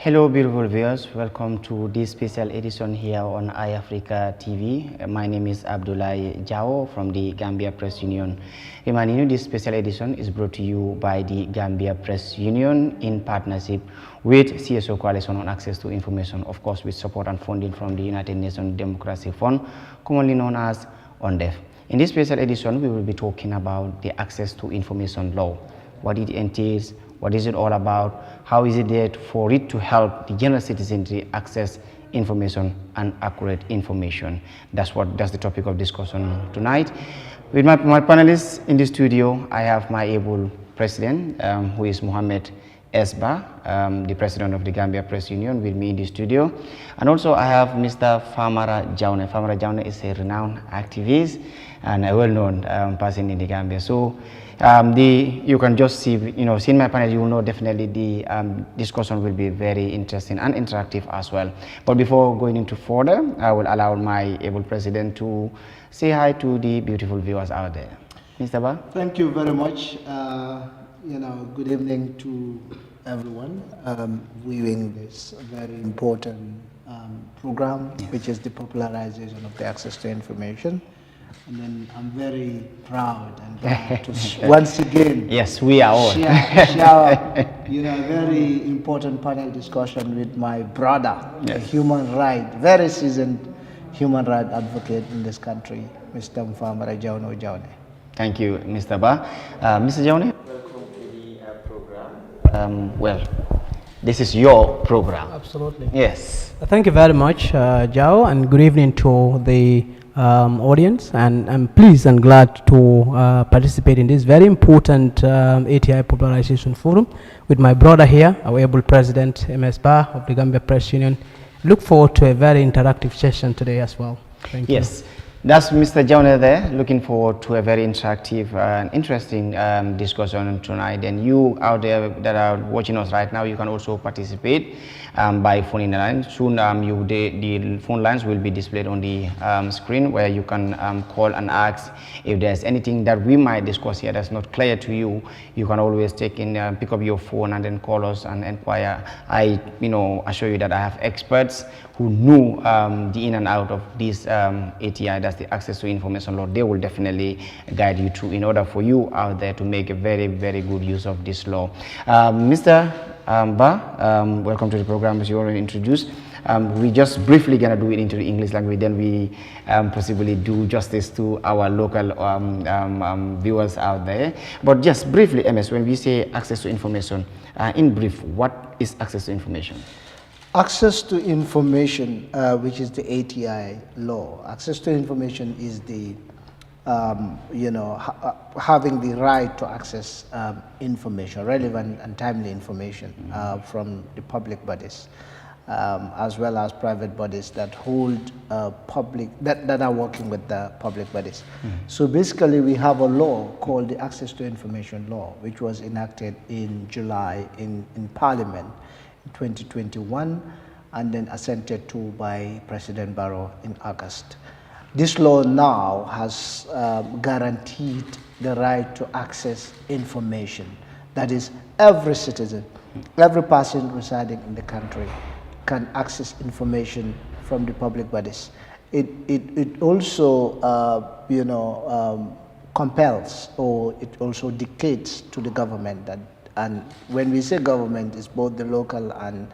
Hello beautiful viewers, welcome to this special edition here on Eyeafrica TV. My name is Abdoulaye Jao from the Gambia Press Union. Reminding you this special edition is brought to you by the Gambia Press Union in partnership with CSO Coalition on Access to Information, of course with support and funding from the United Nations Democracy Fund, commonly known as UNDEF. In this special edition, we will be talking about the Access to Information Law, what it entails, what is it all about, how is it there for it to help the general citizenry access information and accurate information. That's the topic of discussion tonight. With my panelists in the studio, I have my able president, who is Mohammed Esba, the president of the Gambia Press Union, with me in the studio. And also I have Mr. Famara Jammeh. Famara Jammeh is a renowned activist and a well-known person in the Gambia. So you can just see, seeing my panel, you will know definitely the discussion will be very interesting and interactive as well. But before going into further, I will allow my able president to say hi to the beautiful viewers out there. Mr. Ba? Thank you very much. Good evening to everyone viewing this very important program, yes, which is the popularization of the access to information. And then I'm very proud and glad to once again, yes, we are all share a very important panel discussion with my brother, yes, a very seasoned human rights advocate in this country, Mr. Famara Jammeh. Thank you, Mr. Ba. Mr. Jammeh, welcome to the program. Well, this is your program. Absolutely. Yes. Thank you very much, Jao, and good evening to the audience. And I'm pleased and glad to participate in this very important ATI Popularization Forum with my brother here, our able president, MS Ba of the Gambia Press Union. Look forward to a very interactive session today as well. Thank you. Yes. That's Mr. Jammeh there, looking forward to a very interactive and interesting discussion tonight. And you out there that are watching us right now, you can also participate by phoning the line. Soon the phone lines will be displayed on the screen, where you can call and ask if there's anything that we might discuss here that's not clear to you. You can always pick up your phone and then call us and inquire. I assure you that I have experts who know the in and out of this ATI, that's the Access to Information Law. They will definitely guide you through in order for you out there to make a very, very good use of this law. Mr. Ba, welcome to the program. As you already introduced, we just briefly gonna do it into the English language, then we possibly do justice to our local viewers out there. But just briefly, MS, when we say access to information, in brief, what is access to information? Access to information, which is the ATI law. Access to information is the, having the right to access information, relevant and timely information from the public bodies, as well as private bodies that hold that are working with the public bodies. So basically, we have a law called the Access to Information Law, which was enacted in July in Parliament 2021 and then assented to by President Barrow in August. This law now has guaranteed the right to access information. That is, every citizen, every person residing in the country can access information from the public bodies. It also compels, or it also dictates to the government that, and when we say government, it's both the local and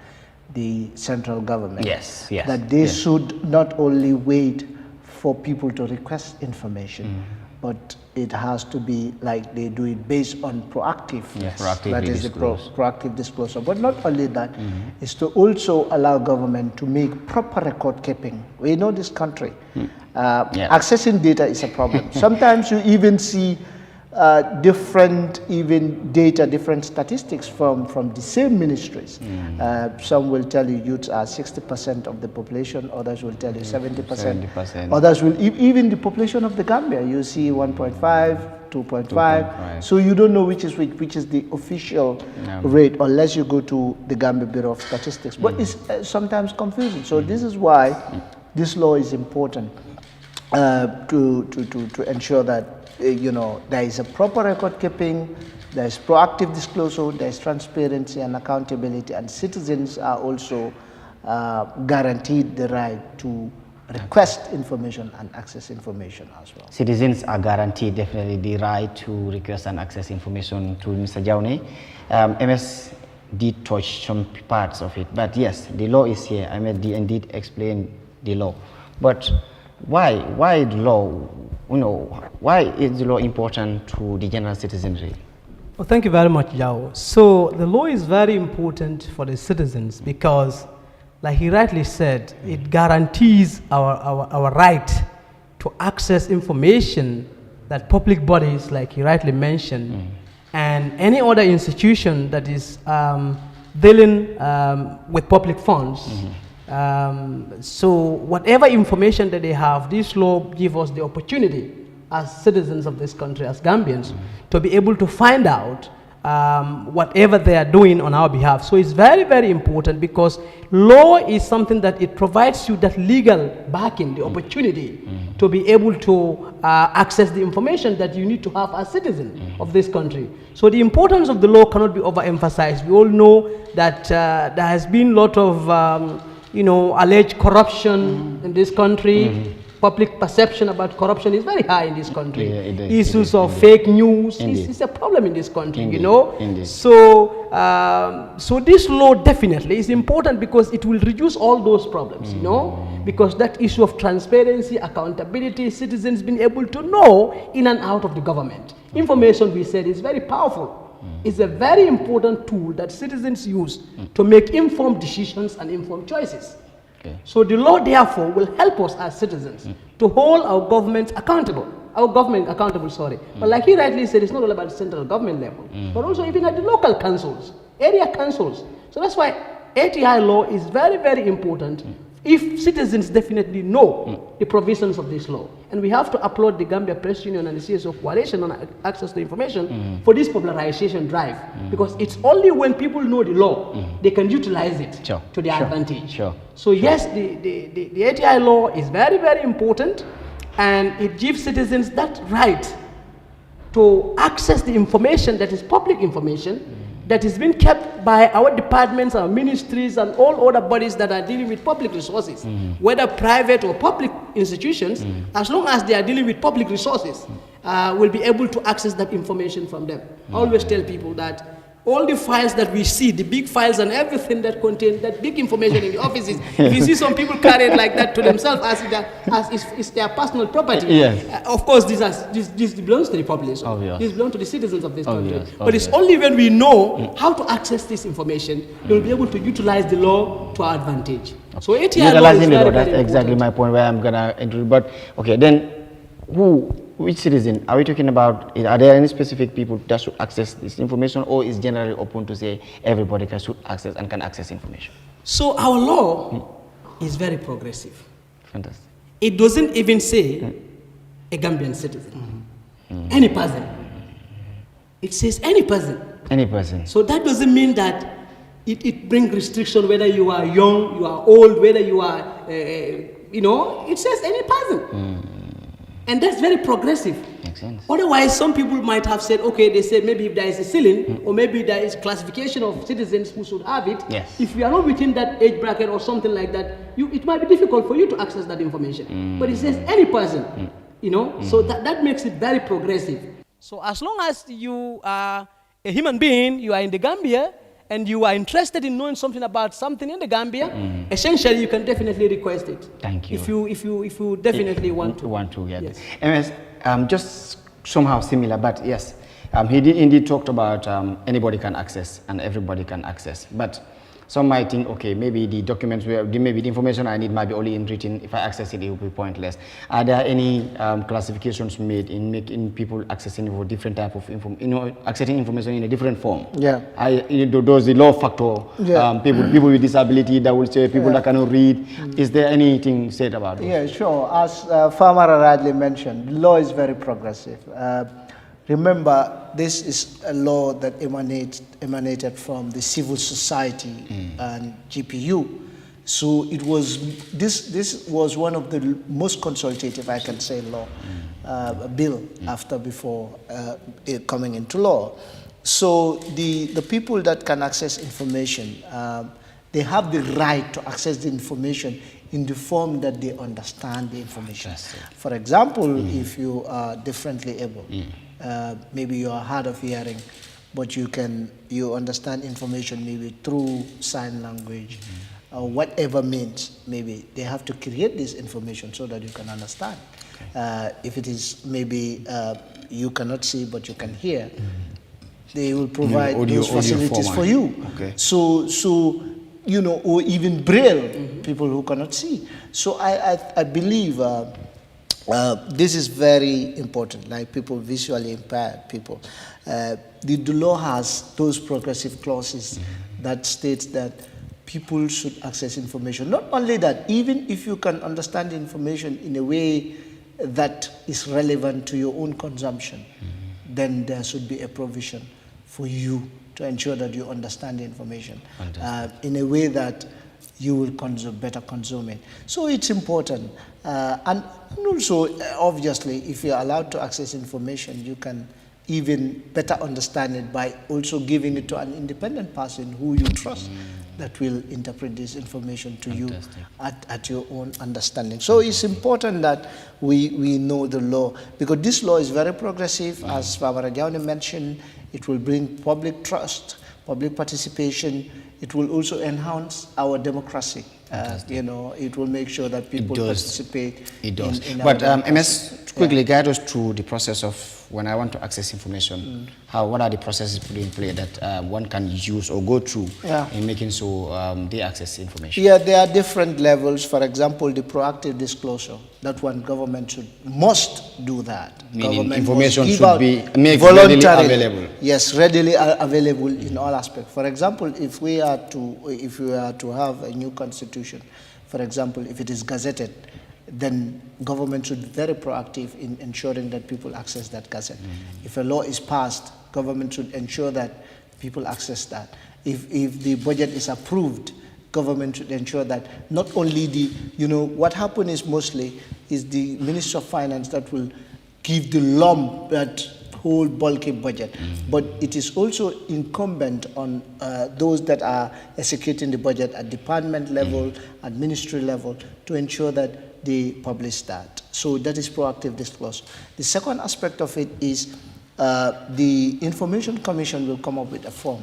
the central government. Yes. That they should not only wait for people to request information, but it has to be like they do it based on proactive. Yes. That is the proactive disclosure. But not only that, is to also allow government to make proper record keeping. We know this country. Accessing data is a problem. Sometimes you even see different different statistics from the same ministries. Some will tell you youths are 60% of the population, others will tell you 70%. Others will, even the population of the Gambia, you see 1.5, 2.5. So you don't know which is the official rate unless you go to the Gambia Bureau of Statistics. But it's sometimes confusing. So this is why this law is important to ensure that there is a proper record keeping, There is proactive disclosure, there is transparency and accountability, and citizens are also guaranteed the right to request information and access information as well. Citizens are guaranteed definitely the right to request and access information to Mr. Jammeh. MS did touch some parts of it, but yes, the law is here. MS did explain the law, but why the law? Why is the law important to the general citizenry? Well, thank you very much, Yao. So the law is very important for the citizens because, like he rightly said, it guarantees our right to access information that public bodies, like he rightly mentioned, and any other institution that is dealing with public funds. So whatever information that they have, this law gives us the opportunity as citizens of this country, as Gambians, to be able to find out whatever they are doing on our behalf. So it's very, very important because law is something that it provides you that legal backing, the opportunity to be able to access the information that you need to have as citizen of this country. So the importance of the law cannot be overemphasized. We all know that there has been a lot of alleged corruption in this country. Public perception about corruption is very high in this country. Issues of fake news is a problem in this country, So, so this law definitely is important because it will reduce all those problems, because that issue of transparency, accountability, citizens being able to know in and out of the government. Information, we said, is very powerful. It's a very important tool that citizens use to make informed decisions and informed choices. So the law, therefore, will help us as citizens to hold our government accountable. But like he rightly said, it's not all about the central government level, but also even at the local councils, area councils. So that's why ATI law is very, very important if citizens definitely know the provisions of this law. And we have to applaud the Gambia Press Union and the CSO Coalition on access to information for this popularization drive, because it's only when people know the law, they can utilize it to their advantage. So yes, the ATI law is very, very important, and it gives citizens that right to access the information that is public information that is being kept by our departments, our ministries, and all other bodies that are dealing with public resources, whether private or public institutions, as long as they are dealing with public resources, will be able to access that information from them. I always tell people that all the files that we see, the big files and everything that contain that big information in the offices, if you see some people carry it like that to themselves as it's their personal property, of course this belongs to the population. This belongs to the citizens of this country. But it's only when we know how to access this information, we'll be able to utilize the law to our advantage. So ATI law is very, that's exactly my point where I'm gonna introduce. But okay, then which citizen are we talking about? Are there any specific people that should access this information, or is generally open to say everybody should access and can access information? So our law is very progressive. Fantastic. It doesn't even say a Gambian citizen, any person. It says any person. Any person. So that doesn't mean that it brings restriction whether you are young, you are old, whether you are, it says any person. And that's very progressive. Makes sense. Otherwise, some people might have said, okay, they said maybe if there is a ceiling, or maybe there is classification of citizens who should have it. If you are not within that age bracket or something like that, it might be difficult for you to access that information. But it says any person, so that makes it very progressive. So as long as you are a human being, you are in the Gambia, and you are interested in knowing something about something in the Gambia, essentially you can definitely request it. Thank you. If you definitely want to. Yes. MS, just somehow similar, but yes, he did indeed talked about anybody can access and everybody can access. But some might think, okay, maybe the documents, maybe the information I need might be only in written. If I access it, it will be pointless. Are there any classifications made in making people accessing for different type of accessing information in a different form? Does the law factor people with disability that will say people that cannot read? Is there anything said about it? Yeah, sure. As Farmer Radley mentioned, the law is very progressive. Remember, this is a law that emanated from the civil society and GPU. So it was this was one of the most consultative, I can say, law bill before it coming into law. So the people that can access information, they have the right to access the information in the form that they understand the information. For example, if you are differently able, maybe you are hard of hearing, but you understand information maybe through sign language, or whatever means, maybe they have to create this information so that you can understand. If it is maybe you cannot see but you can hear, they will provide those facilities for you. So you know, or even Braille, people who cannot see. So I believe this is very important, like people visually impaired people. The law has those progressive clauses that states that people should access information. Not only that, even if you can understand the information in a way that is relevant to your own consumption, then there should be a provision for you to ensure that you understand the information in a way that you will better consume it. So it's important. And also, obviously, if you're allowed to access information, you can even better understand it by also giving it to an independent person who you trust that will interpret this information to you at your own understanding. So it's important that we know the law, because this law is very progressive. As Yahya Jammeh mentioned, it will bring public trust, public participation. It will also enhance our democracy. You know, it will make sure that people participate. It does. In But MS, quickly guide us through the process of when I want to access information. What are the processes put in play that one can use or go through in making so they access information? Yeah, there are different levels. For example, the proactive disclosure. That one government must do that. Meaning government information must should be made voluntarily readily available. Yes, readily available in all aspects. For example, if we are to have a new constitution, for example, if it is gazetted, then government should be very proactive in ensuring that people access that gazette. If a law is passed, government should ensure that people access that. If the budget is approved, government should ensure that not only what happens is mostly is the Minister of Finance that will give the lump, that whole bulky budget, but it is also incumbent on those that are executing the budget at department level, at ministry level, to ensure that they publish that. So that is proactive disclosure. The second aspect of it is the Information Commission will come up with a form,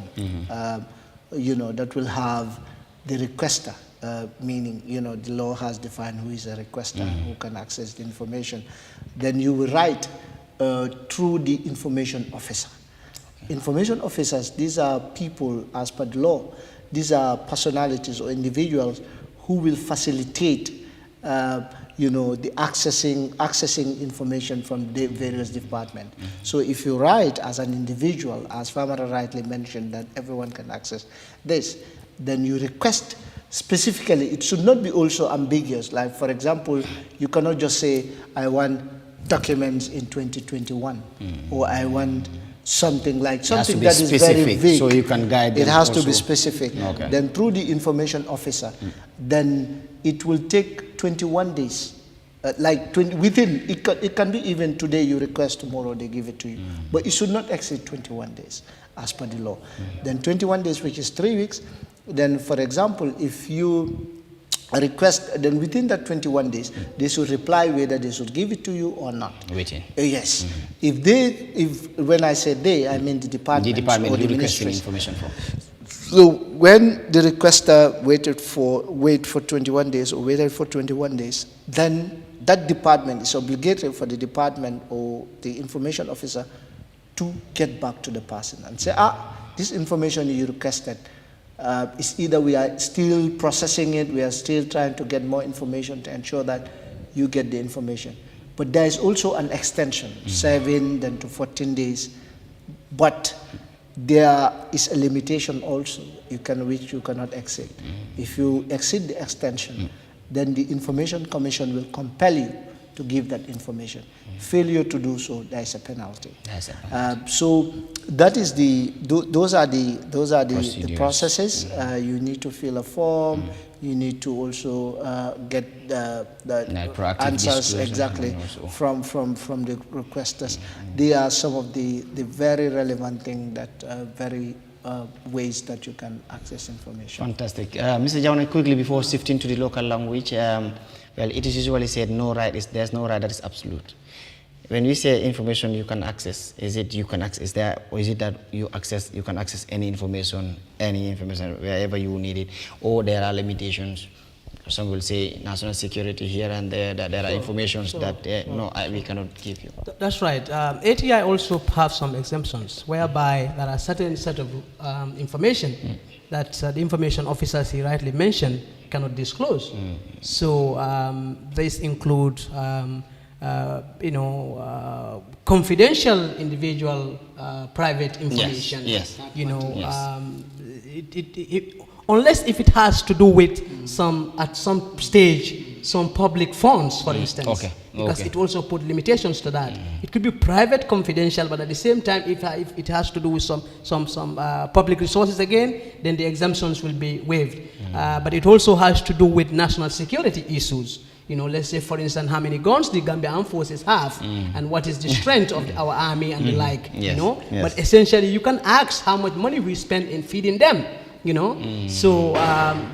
that will have the requester, meaning, the law has defined who is a requester, who can access the information. Then you will write through the information officer. Information officers, these are people, as per the law, these are personalities or individuals who will facilitate the accessing information from the various departments. So if you write as an individual, as Farmer rightly mentioned, that everyone can access this, then you request specifically. It should not be also ambiguous. Like, for example, you cannot just say, I want documents in 2021, or I want something that is very vague. So you can guide them. It has also to be specific. Okay. Then through the information officer, then it will take 21 days. It can be even today you request, tomorrow they give it to you. But it should not exceed 21 days as per the law. Then 21 days, which is 3 weeks. Then, for example, if you request, then within that 21 days, they should reply whether they should give it to you or not. Waiting. Yes. When I say they, I mean the department or the requesting ministries. information from. So when the requester wait for 21 days or waited for 21 days, then that department is obligatory for the department or the information officer to get back to the person and say, this information you requested, it's either we are still processing it, we are still trying to get more information to ensure that you get the information. But there is also an extension, 7 then to 14 days. But there is a limitation also, which you cannot exceed. If you exceed the extension, then the Information Commission will compel you to give that information. Failure to do so, there is a penalty. So that is those are the processes. You need to fill a form. You need to also get the answers exactly from the requesters. They are some of the very relevant things that ways that you can access information. Fantastic. Mr. Jammeh, quickly before shifting to the local language, well, it is usually said there's no right that is absolute. When we say information you can access, is it you can access there, or is it that you can access any information wherever you need it, or there are limitations? Some will say national security here and there, that there are informations that no, we cannot give you. That's right. ATI also have some exemptions whereby there are certain set of information that the information officers he rightly mentioned cannot disclose. So these include confidential individual private information. Yes. Unless if it has to do with at some stage, some public funds, for instance. Because it also put limitations to that. It could be private, confidential, but at the same time, if it has to do with some public resources again, then the exemptions will be waived. But it also has to do with national security issues. Let's say, for instance, how many guns the Gambia Armed Forces have, and what is the strength of our army and the like. But essentially, you can ask how much money we spend in feeding them. So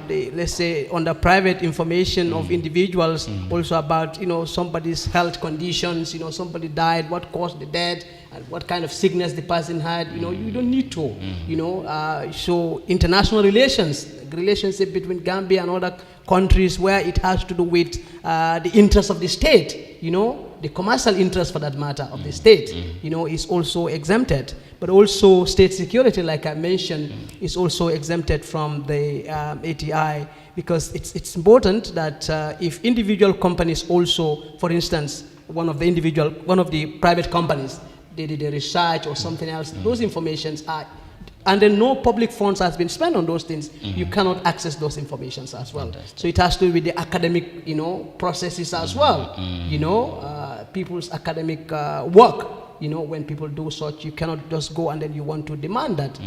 let's say on the private information of individuals, also about somebody's health conditions, somebody died, what caused the death, and what kind of sickness the person had, you don't need to, so international relationship between Gambia and other countries where it has to do with the interests of the state, the commercial interest for that matter of the state, is also exempted. But also state security, like I mentioned, is also exempted from the ATI, because it's important that if individual companies also, for instance, one of the private companies, they did a research or something else, those informations are, and then no public funds has been spent on those things, you cannot access those informations as well. So it has to do with the academic, processes as well, people's academic work. When people do such, you cannot just go and then you want to demand that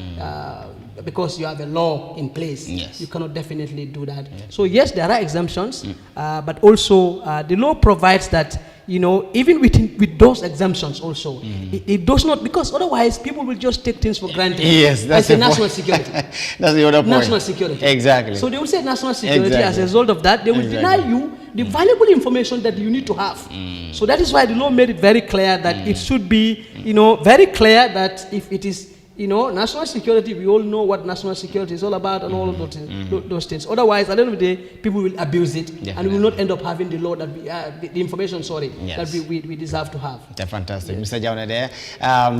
because you have a law in place. You cannot definitely do that. So yes, there are exemptions, but also the law provides that, even with those exemptions also, it does not, because otherwise people will just take things for granted. Yes, that's the national security. That's the other point. National security. Exactly. So they will say national security. As a result of that, they will deny you the valuable information that you need to have. So that is why the law made it very clear that it should be, very clear that if it is, national security, we all know what national security is all about and all of those things. Otherwise, at the end of the day, people will abuse it and we will not end up having the law that the information, that we deserve to have. That's fantastic. Mr. Jammeh there.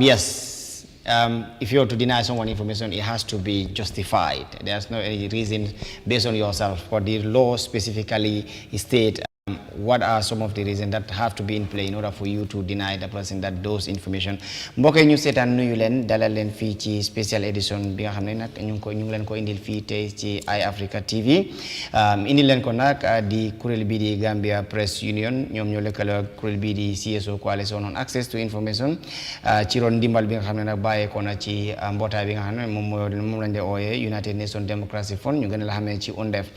Yes. If you are to deny someone information, it has to be justified. There's no any reason based on yourself. But the law specifically state what are some of the reasons that have to be in play in order for you to deny the person that those information. mbokk yi ñu seetaan nuyu leen dalal leen fii ci special edition bi nga xam ne nag ñu ngi leen ko indil fii tey ci Eyeafrica TV indil leen ko nag di kuréel bi di Gambia Press Union ñoom ñoo lëkkaloo kuréel bi di CSO Coalition on Access to Information ci ron ndimbal bi nga xam ne nag bàyyeekoo na ci mbootaay bi nga xam ne moom lañ de ooyee United Nations Democracy Fund ñu gën a la xamee ci UNDEF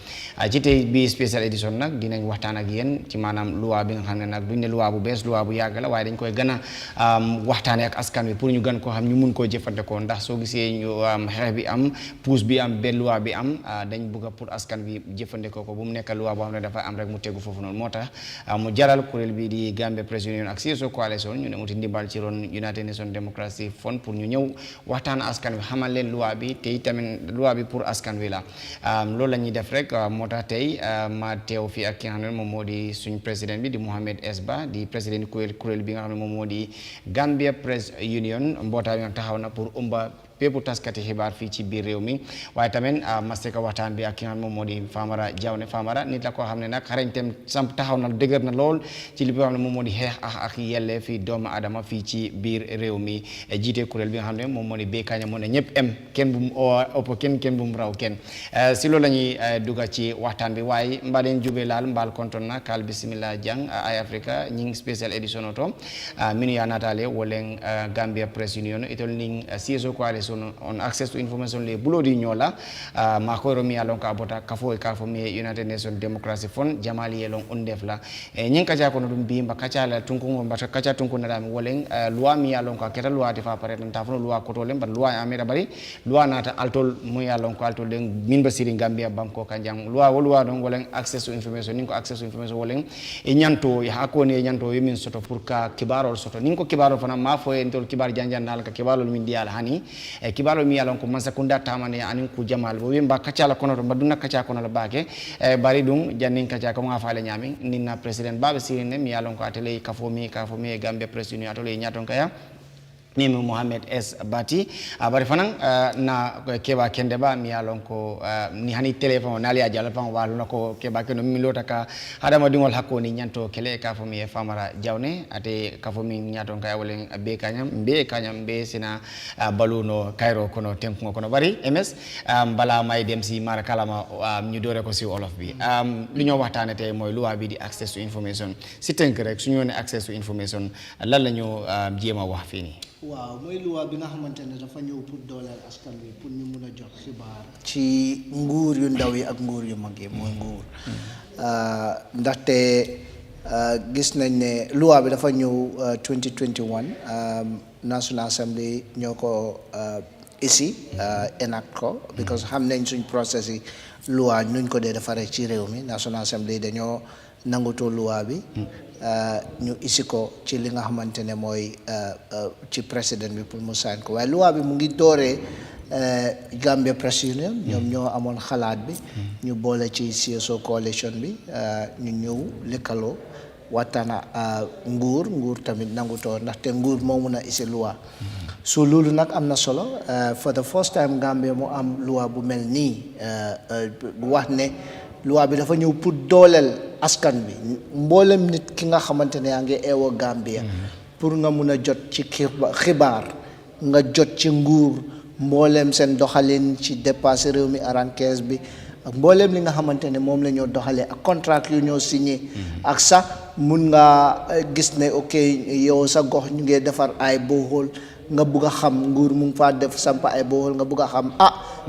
ci tey bi special edition nag dinañ waxtaan ak yéen ci maanaam loi bi nga xam ne nag duñ ne loi bu bees loi bu yàgg la waaye dañ koy gën a waxtaane ak askan wi pour ñu gën koo xam ñu mun koo jëfandikoo ndax soo gisee ñu xeex bi am puus bi am benn loi bi am dañ bëgg pour askan wi jëfandikoo ko bu mu nekk loi boo xam ne dafa am rek mu tegu foofu noonu moo tax mu jaral kuréel bi di Gambia Press Union ak CSO Coalition ñu ne muti ndimbal ci ron United Nations Democracy Fund pour ñu ñëw waxtaan askan wi xamal leen loi bi te itamit loi bi pour askan wi la loolu la ñuy def rek moo tax tey ma teew fii ak ki nga xam ne moom moo di suñ président bi di Mohamed Esba di président kuréel bi nga xam ne moom moo di Gambia Press Union mbootaay bi nga taxaw na pour bépp taskati xibaar fii ci biir réew mi waaye tamit ma seka waxtaan bi ak ki nga xam moom moo di Famara Jawne Famara nit la koo xam ne nag xarañteem samp taxaw na dëgër na lool ci li nga xam ne moom moo di xeex ak yelle fi doomu adama fii ci biir réew mi jiite kuréel bi nga xam ne moom moo di béykaaña moo ne ñëpp em kenn bu mu ëpp kenn bu mu raw kenn si loolu la ñuy dugga ci waxtaan bi waaye mbaɗen juɓe laal mbal konton na kal bisimilla jang Eyeafrica ñing special edition oto minu ya natale wolen Gambia Press Union itol ning CSO coalition on access to information le bulodi ñola ma ko mi alon ka bota kafo e kafo mi United Nations Democracy Fund jamali yelon on defla ñing kaca ko dum bi mba kaca la tunku mba kaca tunku na dam wolen loi mi alon ka keta loi de fa pare tan tafono loi ko to lem ban loi ameda bari loi nata altol mu alon ko altol den min basiri Gambia banko kanjang loi don wolen access to information ninko access to information wolen e nyanto ya hakoni e nyanto yemin soto pour ka kibarol soto ninko kibarol fana ma fo en tol kibar janjandal ka kibarol min dial hani e kibarol mi alon ko man sakunda tamane anin ku jamal bo wimba kacala kono to baduna kaca kono la bake e bari dum jannin kaca ko nga faale nyami ninna president babe sirine mi alon ko atele kafomi e Gambia Press Union atole nyaton kaya mimi Mohamed S Bati bari fanan na keba kende ba mi alon ko ni hani téléphone nali ajala pan walu nako keba keno mi lota ka hadama dingol hakko ni nyanto kele ka fo mi Famara Jawne ate ka fo mi nyaton kay wolen be kanyam be sina baluno Cairo kono tenko kono bari MS bala may dem si mara kalama ñu dore ko si olof bi lu ñoo waxtane tay moy loi bi di access to information si tenk rek suñu ne access to information lan lañu jema wax fini waaw mooy loi bi nga xamante ne dafa ñëw pour dooleel askan wi pour ñu mun a jox xibaar ci nguur yu ndaw yi ak nguur yu mag yi mooy nguur ndaxte gis nañ ne loi bi dafa ñëw 2021 National Assembly ñoo ko ici enact ko because xam nañ suñ process yi loi nuñ ko dee defaree ci réew mi National Assembly dañoo nangutoo loi bi ñu isi ko ci li nga xamante ne mooy ci président bi pour mu sign ko waaye loi bi mu ngi dooree Gambia Press Union ñoom ñoo amoon xalaat bi ñu boole ci CSO coalition bi ñu ñëw lëkkaloo waxtaana nguur tamit nangutoo ndaxte nguur moo mun a isi loi so loolu nag am na solo for the first time Gambia mu am loi bu mel nii bu wax ne loi bi dafa ñëw pour dooleel askan bi mboolem nit ki nga xamante ne yaa ngi eewoo Gambia pour nga mun a jot ci xibaar nga jot ci nguur mboolem seen doxalin ci dépassé réew mi arankees bi ak mboolem li nga xamante ne moom la ñoo doxalee ak contrat yu ñoo signé ak sax mun nga gis ne ok yow sa gox ñu ngi defar ay bohol nga bugg a xam nguur mu ngi faa def sampa ay bohol nga bugg a xam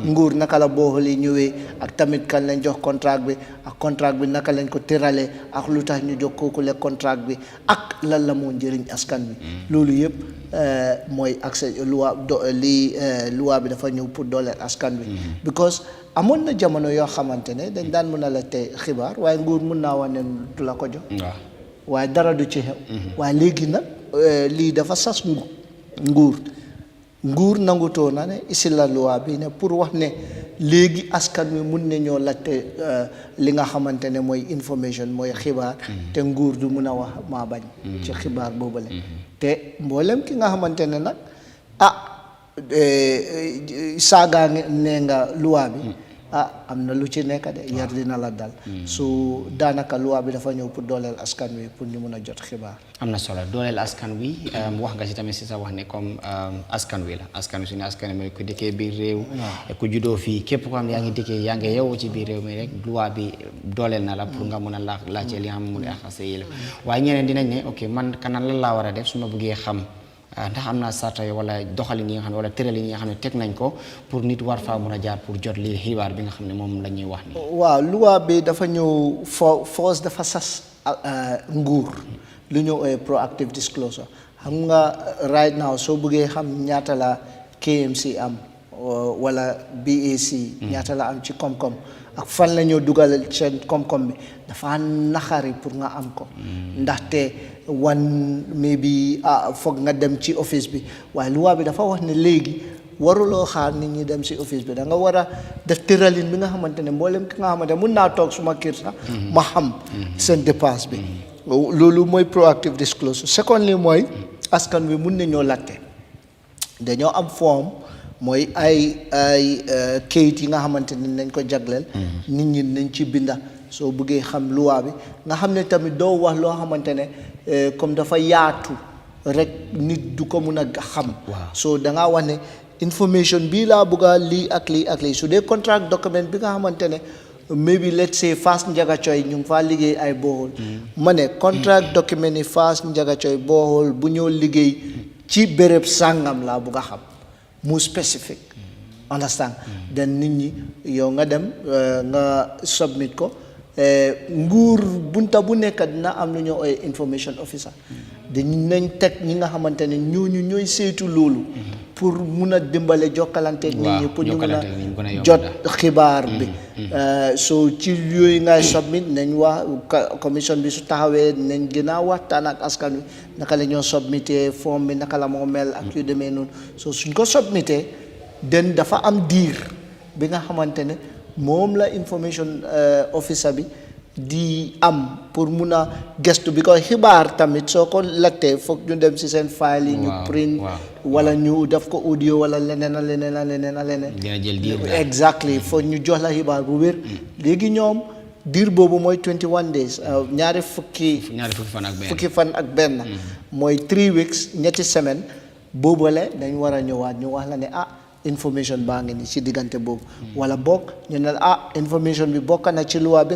nguur naka la bohol yi ñëwee ak tamit kan lañ jox contrat bi ak contrat bi naka lañ ko tëralee ak lu tax ñu jox kooku le contrat bi ak lan la moo njëriñ askan bi loolu yëpp mooy accès loi loi bi dafa ñëw pour dooleel askan bi because amoon na jamono yoo xamante ne dañ daan mën a la tey xibaar waaye nguur mun naa wax ne du la ko jox waaye dara du ci xew waaye léegi nag lii dafa sas nguur nangutoo na ne isi la loi bi ne pour wax ne léegi askan wi mun ne ñoo laajte li nga xamante ne mooy information mooy xibaar te nguur du mun a wax maa bañ ci xibaar boobale te mboolem ki nga xamante ne nag saagaa nee nga loi bi am na lu ci nekk de yar dina la dal su daanaka loi bi dafa ñëw pour dooleel askan wi pour ñu mun a jot xibaar am na solo dooleel askan wi wax nga ci tamit si sa wax ne comme askan wi la askan wi suñu askan wi ku dëkkee biir réew ku juddoo fii képp ko xam yaa ngi dëkkee yaa ngi yeewoo ci biir réew mi rek loi bi dooleel na la pour nga mun a laajte li nga xam mu ne axase yi la waaye ñeneen dinañ ne ok man kanaan lan laa war a def su ma bëggee xam ndax am naa sarta wala doxalin yi nga xam ne wala tëralin yi nga xam ne teg nañ ko pour nit war faa mun a jaar pour jot li xibaar bi nga xam ne moom la ñuy wax ni waaw loi bi dafa ñëw force dafa sas nguur lu ñëw proactive disclosure xam nga right now soo bëggee xam ñaata la KMC am wala BAC ñaata la am ci koom-koom ak fan la ñoo dugal seen koom-koom bi dafa naxari pour nga am ko ndaxte maybe foog nga dem ci office bi waaye loi bi dafa wax ne léegi waruloo xaar nit ñi dem ci office bi da nga war a def tëralin bi nga xamante ne mboolem ki nga xamante ne mun naa toog suma kër sax ma xam seen dépense bi loolu mooy proactive disclosure secondly mooy askan wi mun nañoo laajte dañoo am forme mooy ay kayit yi nga xamante ne nañ ko jagleel nit ñi nañ ci binda soo bëggee xam loi bi nga xam ne tamit doo wax loo xamante ne comme dafa yaatu rek nit du ko mun a xam so da ngaa wax ne information bii laa bëgg a lii ak lii ak lii su dee contract document bi nga xamante ne maybe let's say Fast Njaga Coy ñu ngi faa liggéey ay bohol ma ne contract document yi Fast Njaga Coy bohol bu ñoo liggéey ci béréb sàngam laa bëgg a xam mu spécifique understand then nit ñi yow nga dem nga submit ko nguur bunta bu nekk dina am lu ñoo ay information officer dinañ teg ñi nga xamante ne ñooñu ñooy saytu loolu pour mun a dimbale jokkalante nit ñi pour ñu mun a jot xibaar bi so ci yooyu ngay submit nañ wax commission bi su taxawee nañ gën a waxtaan ak askan wi naka la ñoo submité forme bi naka la moo mel ak yu demee noonu so suñ ko submité den dafa am diir bi nga xamante ne moom la information officer bi di am pour mun a gestu bi ko xibaar tamit soo ko lattee foog ñu dem ci seen file yi ñu print wala ñu def ko audio wala leneen a leneen a leneen a leneen dina jël diir exactly foog ñu jox la xibaar bu wér léegi ñoom diir boobu mooy 21 days ñaari fukki fan ak benn mooy 3 weeks ñetti semaine boobale dañ war a ñëwaat ñu wax la ne information baa ngi ni ci diggante boobu wala bokk ñu ne information bi bokk na ci loi bi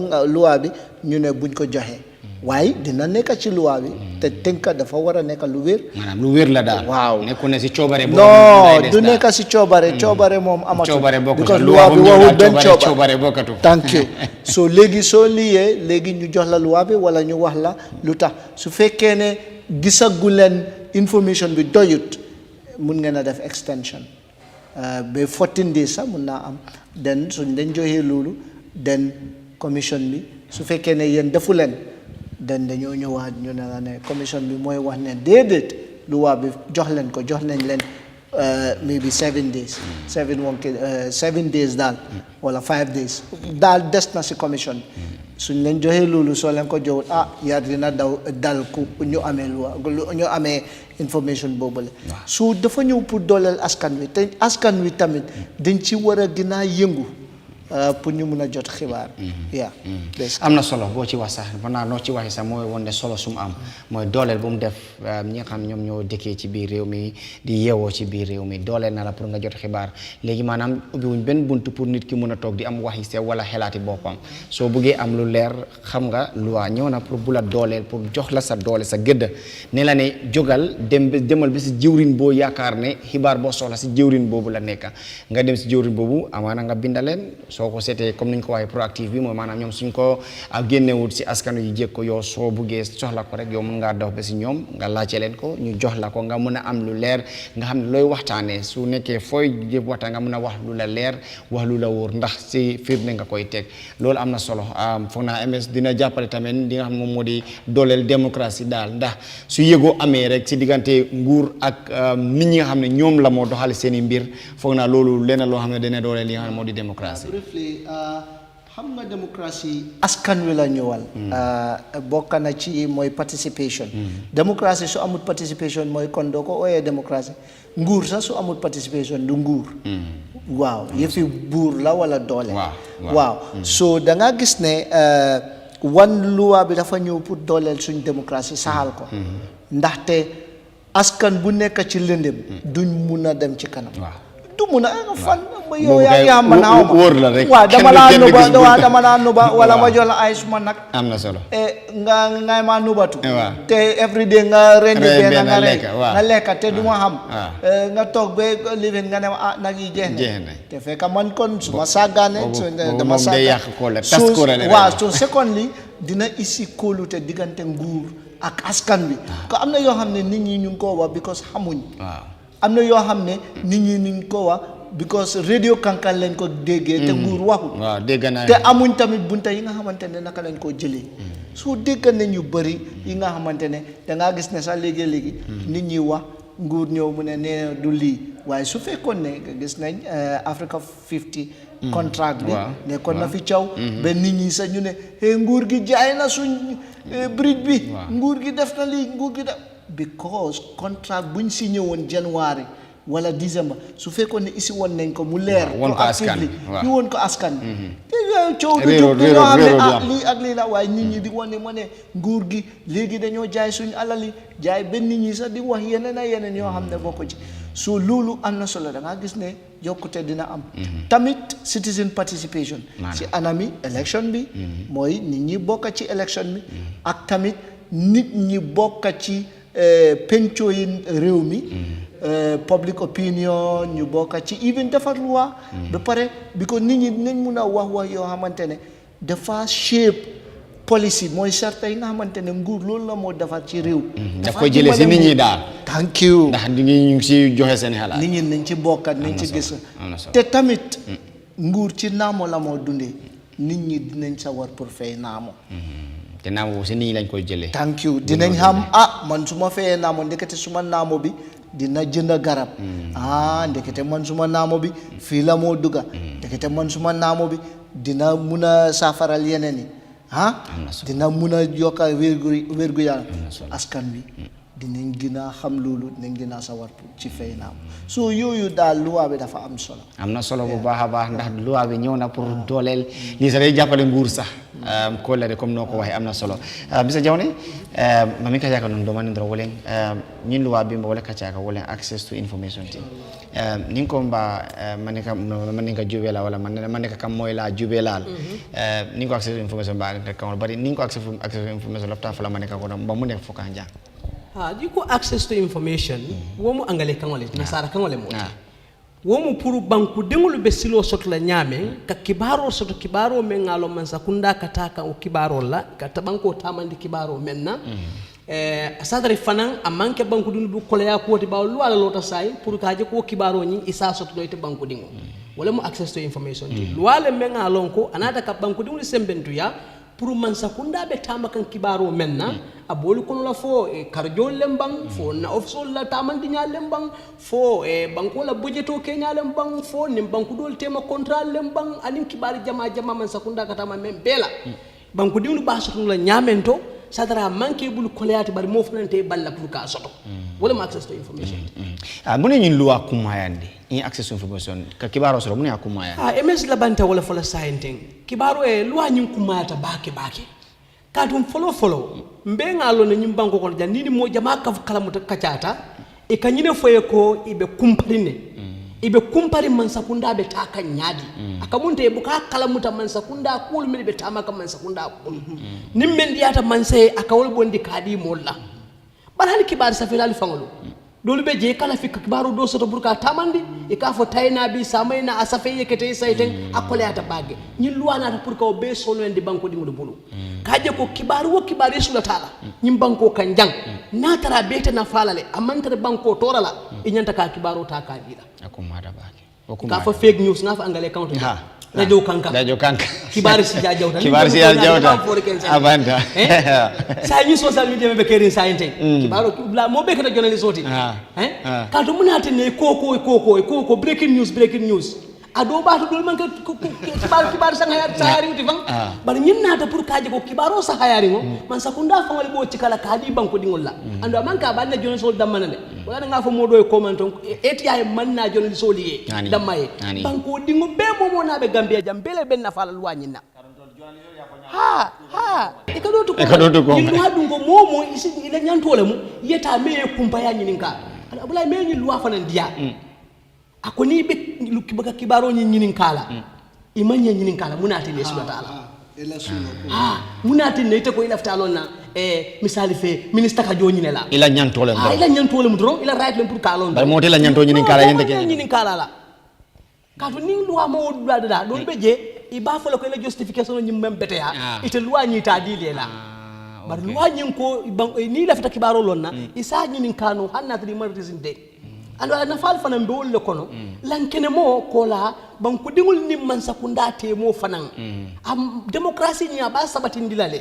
ñu ne buñ ko joxee waaye dina nekk ci loi bi te tënka dafa war a nekk lu wér maanaam lu wér la daal waaw nekku ne ci coobare non du nekk ci coobare moom amatul because loi bi waxul benn coobare bokkatu thank you so léegi soo liyee léegi ñu jox la loi bi wala ñu wax la lu tax su fekkee ne gisagu leen information bi doyut mun ngeen a def extension ba 14 days sax mun naa am den suñ dañ joxee loolu den commission bi su fekkee ne yéen defu leen den dañoo ñëwaat ñu ne la ne commission bi mooy wax ne déedéet loi bi jox nañ leen maybe 7 days 7 days daal wala 5 days daal des na si commission bi suñ leen joxee loolu soo leen ko joxul yar dina dal ku ñu amee loi ñu amee information boobu la su dafa ñëw pour dooleel askan wi te askan wi tamit dañ ci war a gën a yëngu pour ñu mun a jot xibaar am na solo boo ci wax sax banaa noo ci waxee sax mooy wone solo su mu am mooy dooleel bu mu def ñi nga xam ñoom ñoo dëkkee ci biir réew mi di yeewoo ci biir réew mi dooleel na la pour nga jot xibaar léegi maanaam ubbiwuñ benn buntu pour nit ki mun a toog di am waxi sew wala xelaati boppam soo bëggee am lu leer xam nga loi ñëw na pour bu la dooleel pour jox la sa doole sa gëdd ne la ne jógal demal bi si jëwrin boo yaakaar ne xibaar boo soxla si jëwrin boobu la nekk nga dem si jëwrin boobu amaana nga bindaleen soo ko seetee comme ni ñu ko waxee proactive bi mooy maanaam ñoom suñ ko génnewut si askan wi jëkk ko yow soo buggee soxla ko rek yow mën ngaa dox ba si ñoom nga laajte leen ko ñu jox la ko nga mën a am lu leer nga xam ne looy waxtaanee su nekkee fooy jëf waxtaan nga mën a wax lu la leer wax lu la wóor ndax si firnde nga koy teg loolu am na solo foog naa MS dina jàppale tamit di nga xam ne moom moo di dooleel démocratie daal ndax su yëgoo amee rek si diggante nguur ak nit ñi nga xam ne ñoom la moo doxal seen i mbir foog naa loolu lenn loo xam ne dina dooleel li nga xam ne moo di démocratie xam nga démocratie askan wi la ñëwal bokk na ci mooy participation démocratie su amul participation mooy kon doo ko ooyee démocratie nguur sax su amul participation du nguur waaw yëfi buur la wala doole waaw so da nga gis ne wan loi bi dafa ñëw pour dooleel suñ démocratie saxal ko ndaxte askan bu nekk ci lëndëm duñ mun a dem ci kanam du mun a fan yow yaa ma naaw ma wóor la rek waaw dama laa nuba wala ma jox la ay suma nag am na solo ngay ma nubatu te every day nga rendi benn nga lekka te du ma xam nga toog ba living nga ne ma nag yi jeex na te fekk man kon su ma sàggaane dama sàggaan waaw so secondly dina isi kóolute diggante nguur ak askan wi ko am na yoo xam ne nit ñi ñu ngi ko wax because xamuñ am na yoo xam ne nit ñi ñu ngi ko wax because radio kankan lañ ko déggee te nguur waxul te amuñ tamit bunta yi nga xamante ne naka lañ koo jëlee soo dégg nañ yu bëri yi nga xamante ne dangaa gis ne sax léegi-léegi nit ñi wax nguur ñëw mu ne nee du lii waaye su fekkoon ne gis nañ Africa 50 contract bi nekkoon na fi caw ba nit ñi sax ñu ne nguur gi jaay na suñ bridge bi nguur gi def na lii nguur gi def because contract buñ signé woon January wala December su fekkoon ne isi woon nañ ko mu leer proactively ñu woon ko askan te coow du jóg ñoo xam ne lii ak lii la waaye nit ñi di wane ma ne nguur gi léegi dañoo jaay suñu alal yi jaay benn nit ñi sax di wax yeneen ak yeneen yoo xam ne bokk ci so loolu am na solo da nga gis ne yokkute dina am tamit citizen participation ci anami élection bi mooy nit ñi bokk ci élection bi ak tamit nit ñi bokk ci penco yi réew mi public opinion ñu bokk ci even defar loi ba pare bi ko nit ñi dinañ mun a wax yoo xamante ne dafa shape policy mooy sarta yi nga xamante ne nguur loolu la moo defar ci réew daf koy jëlee si nit ñi daal thank you ndax ñu ngi si joxe seen xalaat nit ñi nañ ci bokkat nañ ci gis te tamit nguur ci naamo la moo dundee nit ñi dinañ sawar pour fay naamo te naamo si nit ñi lañ koy jëlee thank you dinañ xam man su ma fayee naamo ndekete suma naamo bi dina jënd garab ndekete man suma naamo bi fii la moo dugga ndekete man suma naamo bi dina mun a saafaral yeneen yi dina mun a yokka wérgu yaram askan wi dinañ gën a xam loolu dinañ gën a sawar ci fay naam so yooyu daal loi bi dafa am solo na solo bu baax a baax ndax loi bi ñëw na pour dooleel lii sax day jàppale nguur sax kóllëre comme noo ko waxee am na solo bisa jawne mami kacaka non do manindro wolen ñin loi bi wala kacaka wolen access to information team nin ko mba manika jubela wala manika kam moy la jubelal nin ko access to information ba kam bari nin ko access to information lafta fala manika ko ba mu nek foka jang you go access to information womu angale kangole nasara kangole mo womu pour banku dengulu be silo soto la nyame ka kibaro soto kibaro men ngalo man sakunda kataka o kibaro la ka banko tamandi kibaro menna asadari fanan amanke banku dunu bu koleya ko ti baw wala lota say pour ka je ko kibaro ni isa soto do te banku dingo wala mo access to information ti wala men ngalo ko anata ka banku dunu sembentu ya pour man sakunda be tamakan kibaro menna abolu kono la fo karjol lembang fo na ofsol la tamandi nya lembang fo banko la budgeto kenya lembang fo nim banku dol tema contrat lembang anim kibari jama man sakunda katama men bela banku diwlu basatu la nyamento sadara manke bul koleati bari mo fanante balla pour ka soto wala ma access to information mune ñin loi kumayande in access to information ka kibaro soto mune akumaya ms la banta wala fola scienteng kibaro loi ñin kumayata bake kadum follow mbe ngalo ne ñim banko ko jani mo jama ka kalamuta kacata e kanyine foye ko ibe kumpari man sakunda be taka nyaadi akamunte buka kalamuta man sakunda kul mi be tamaka man sakunda kul nimmen diata man se akawol bondi kadi molla barali kibar safilal fangolo dolu be je kala fik kibaru do soto burka tamandi e ka fo tayna bi samayna asafe yekete sayten akole ata bagge ñi luwana ta pour ko be solo ndi banko di ngulu bulu kaje ko kibaru wo kibaru sula tala ñi banko kan jang na tara beta na falale amantare banko torala e nyanta ka kibaru ta ka dira akuma da bagge ka fo fake news na fa angale counter radio kanka kibaru si jawta abanda sa ñu social media be kerin sayente kibaru la mo be ka journalist oti ka to munati ne koko breaking news ado ba to dol man ka kibaru sa hayari uti fam bar ñimnata pour kaaje ko kibaru sa hayari ngo man sakunda fa wala bo ci kala kadi banko dingol la ando man ka banna journalist ol dammanande wala nga fa modo e comment on etiya e manna journalist ol ye damaye banko dingo be momo na be Gambia jam bele ben na fala luwanyina e ka do to ko ni hadu ngo momo isi ila nyantole mu yeta me kumpa ya nyininka abulay me ni luwa fanan dia akoni be kibaro nyinin kala imanya nyinin kala munati ne subhanahu wa ta'ala ila suno munati ne te ko ila ftalon na misali fe ministre ka joni la ila nyantole mu dron ila right le pour kalon bal moti la nyanto nyinin kala yende ke nyinin kala la ka to ning loi mo da do be je i ba fa la ko ila justification nyim mem bete ya ite loi nyi ta dile la bar loi nyin ko ni la fata kibaro lonna isa nyinin kanu hanna tri martisinde ando na fal fanan be wolle kono lankene mo kola banko dingul ni man sakunda te mo fanan am démocratie ni ba sabati ndilale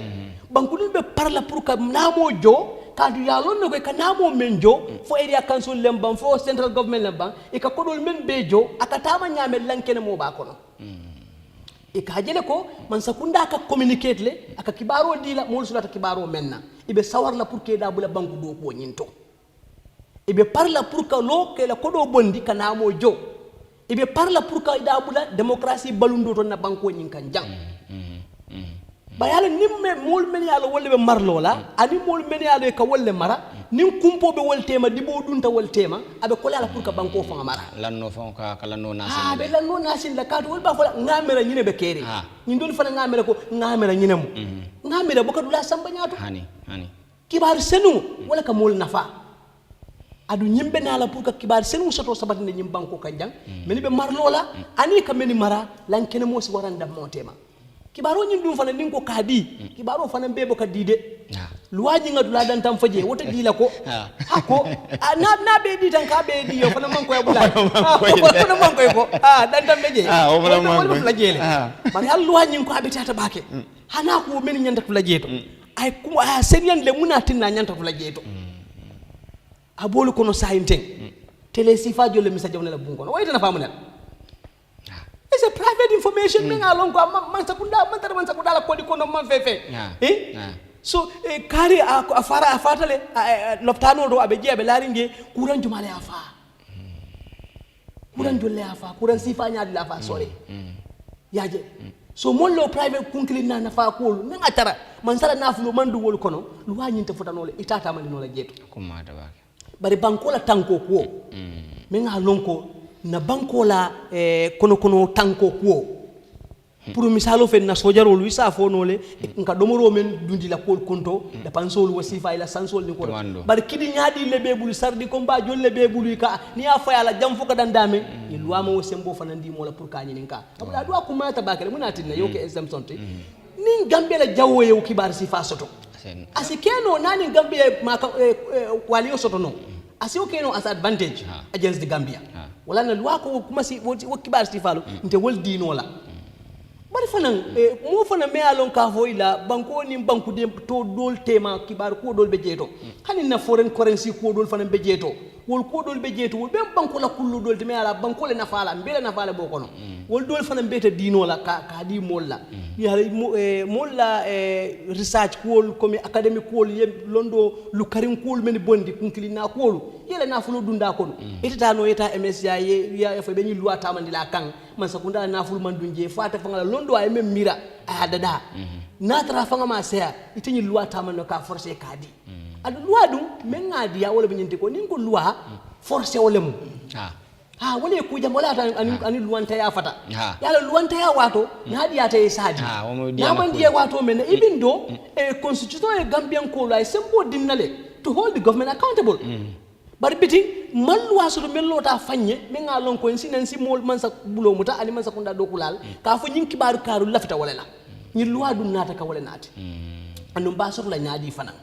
banko dul be parla pour ka namo jo kadu ya lonno ko ka namo menjo fo area council lembam fo central government lembam e ka kodol men bejo aka tama nyame lankene mo ba kono e ka jele ko man sakunda ka communicate le aka kibaro dila mo sulata kibaro menna ibe sawar la pour ke da bula banko do ko nyinto ibe parla pour que lo ke la kodo bondi kana mo jo ibe parla pour que da bula démocratie balundo to na banko nyin kan jang ba yalla nimme mol men yalla wolle be marlo la ani mol men yalla ka wolle mara nin kumpo be woltema dibo dunta woltema abe ko la pour que banko fa mara lanno fon ka lanno nasin be lanno nasin la kato wol ba fa ngamera nyine be kere nyin don fa ngamera ko ngamera nyine mu ngamera bokadu la samba nyaato hani kibar senu wala ka mol nafa adu nyimbe na la pour que kibar senu soto sabati ne nyim banko kanjang meni be marlo la ani ka meni mara lan kene mo si waranda motema kibaro nyin dum fana ninko kadi kibaro fana bebo kadide luwaji ngadula dan tam faje wota dila ko hako na be di tan ka be di yo fana man ko yabula fana man ko ko dan tam beje o fana man ko flajele man yal luwaji ko abitata bake hana ko men nyanta flajeto ay ko serian le munatin na nyanta flajeto abolu kono sayinteng tele sifa jolle message wona la bunko no wayta na famunel. It's a private information. Me ngalong ko man sakunda la kodi kono man fefe. So kari afatale loptano do abeje abe laringe kuran jumale afa. Kuran jolle afa, kuran sifa nyaadi la afa sorry. Yaje. So mollo private kunkili na nafa ko me ngatara man sala nafulo man du wol kono lu wanyinte fotanole itata man no la jeto. Kuma da bake. Bari bankola tanko ko. Me ngalong ko na bankola kono tanko kuo pour misalo fe na sojaro lu isa fo nole nka domoro men dundi la kol konto da pansol wasifa ila sansol ni ko bar kidi nyaadi lebe bulu sardi ko ba jolle be bulu ka ni afa yala jam fo ka dandame ni luama wo sembo fanandi mo la pour ka nyi nka abula do ko mata bakale munati na yoke exemption te ni Gambia la jawo ye kibar sifa soto asikeno nani Gambia ma waliyo soto no asikeno as advantage against the Gambia wala na luwa ko kuma si wo kibar stifalo nte wol dino la bari fanan mo fana me alon ka fo ila banko ni banku de to dol tema kibar ko dol be jeto hani na foreign currency ko dol fana be jeto wol ko dol be jeto wol be banko la kullu dol te me ala banko le nafala mbele nafala bo kono wol dol fana beta dino la ka di molla ya molla research ko comme academic ko ye londo lu karim ko men bondi kunkilina ko yele na fulo dunda kono itata no eta MSA ya fa be ni loi tamandila kan man sakunda na fulu man dunje fata fanga londo ay mem mira a dada na tara fanga ma sea itini loi tamando ka forcer kadi adu loi dum men ngadi ya wala be nyinte ko nin ko loi forcer wala mu wala ku jam wala ani luwanta ya fata yala luwanta ya wato na hadi ya tay sadi na man die wato men ibindo constitution e Gambian ko lay sembo dinnale to hold the government accountable bar biti mallu waso mello ta fanye me ngalon ko sinensi mol man sa bulo muta ani man sa kunda do kulal ka fo nyin kibaru karu lafita wala la nyi loi dum nata ka wala nati andum ba soto la nyaadi fanan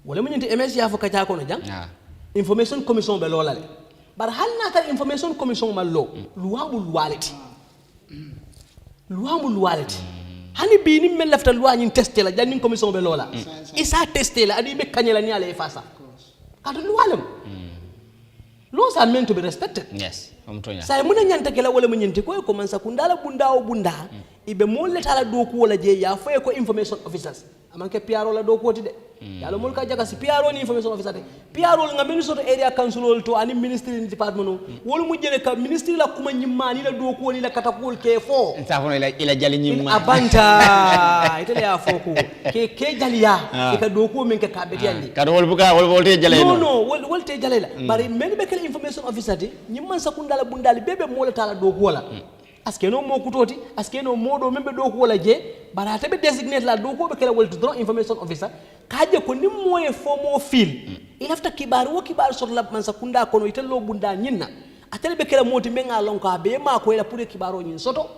wala mo nyinti MS ya fo ka ta ko no jang information commission be lolale bar hal nata information commission mallo loi mul waleti hani bi ni mel lafta loi nyin testé la janning commission be lola isa testé la adi be kanyela ni ala efasa kadu luwalam laws are meant to be respected. Yes. Say muna nyanta kala wala munyenti ko man sakundala bunda ibe molle tala doku wala je ya fay ko information officers amanke PRO la doku woti de yalo mol ka jaga si PRO ni information officer de PRO nga minister area council to ani ministry department wala mu jele ka ministry la kuma nyimma ni la doku ni la katakul ke fo safo ila jali nyimma abanta itele ya foko ke jaliya ke ka doku men ka beti andi ka wol buka wol te jale no wol te jale la bari men be kala information officer de nyimman sakundala bundali bebe molle tala doku wala aske no mo kutoti aske no modo membe do ko wala je barata be designate la do ko be kala wal to draw information officer kaje ko nim moye fomo fil ilafta kibar sor la man sakunda kono itelo bunda nyinna atele be kala moti menga lon ka be ma ko ila pour kibaro nyin soto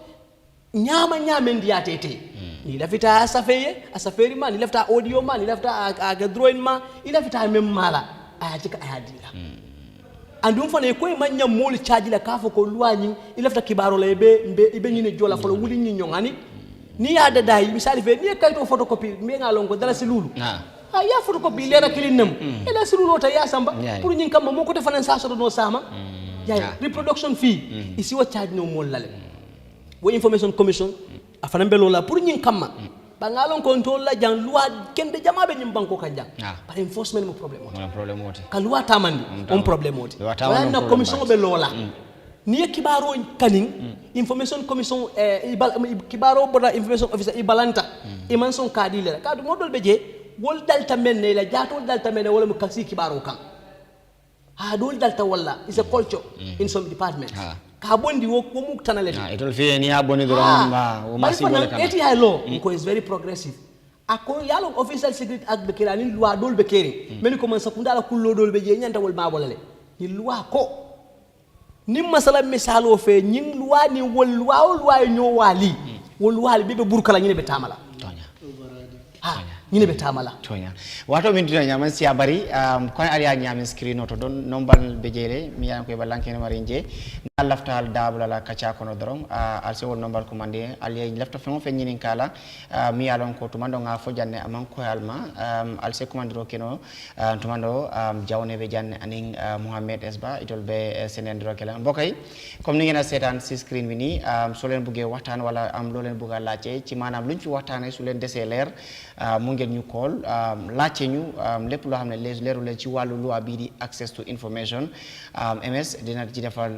nyama ndi atete ni lafita asaferi man ni lafta audio man ni lafta aga drawing man ni lafta mem mala ajika ayadila andum fane koy manya mol charge la kafo ko luanyi ilafta kibaro la ibe nyine jola folo wuli nyi nyongani ni ya dada yi misali fe ni kayto photocopy me ngalon ko dala silulu ya photocopy lera kilinam ela silulu ta ya samba pour nyin kam mo ko te fanan sa so no sama ya reproduction fee isi wa charge no mol lale wo information commission afana mbelo la pour nyin kam bangalon control la jang loi kende jama be nyim banko kan jang par enforcement mo problème wote ka loi tamandi on problème wote wala na commission be lola ni kibaro kaning information commission kibaro boda information officer ibalanta iman son kadile kadu modol be je wol dalta men ne la jatol dalta men wala mo kasi kibaro kan ha dol dalta wala is a culture in some departments ka bondi wo mu tanale itol fi ni aboni do ma o masi wala kan eti law ko is very progressive ako yalo official secret act be kira ni loi dol be kere men ko man sakunda la kullo dol be je nyanta wol ma bolale ni loi ko ni masala misalo fe nyin loi ni wol loi nyo wali wol wali be burkala nyine be tamala ñine be tamala tonya wato min dina nyama si abari kon ari nyama screen to don nombal be jere mi yan ko balanke no mari nje na laftal dabla la kacha kono dorong al se won nombal commandé al ye lafta fe mo fe nyinin kala mi yalon ko to mando nga fo janne aman ko alma al se commandro keno to mando jawne be janne aning Mohammed Esba itol be senendro kala mbokay comme ni ngena setan si screen bi ni so len buge waxtaan wala am lo len buga lacce ci manam luñ ci waxtaane su len déssé leer ngeen ñu call laajte ñu lépp loo xam ne leeru leen ci wàllu loi bii di access to information MS dina ci defal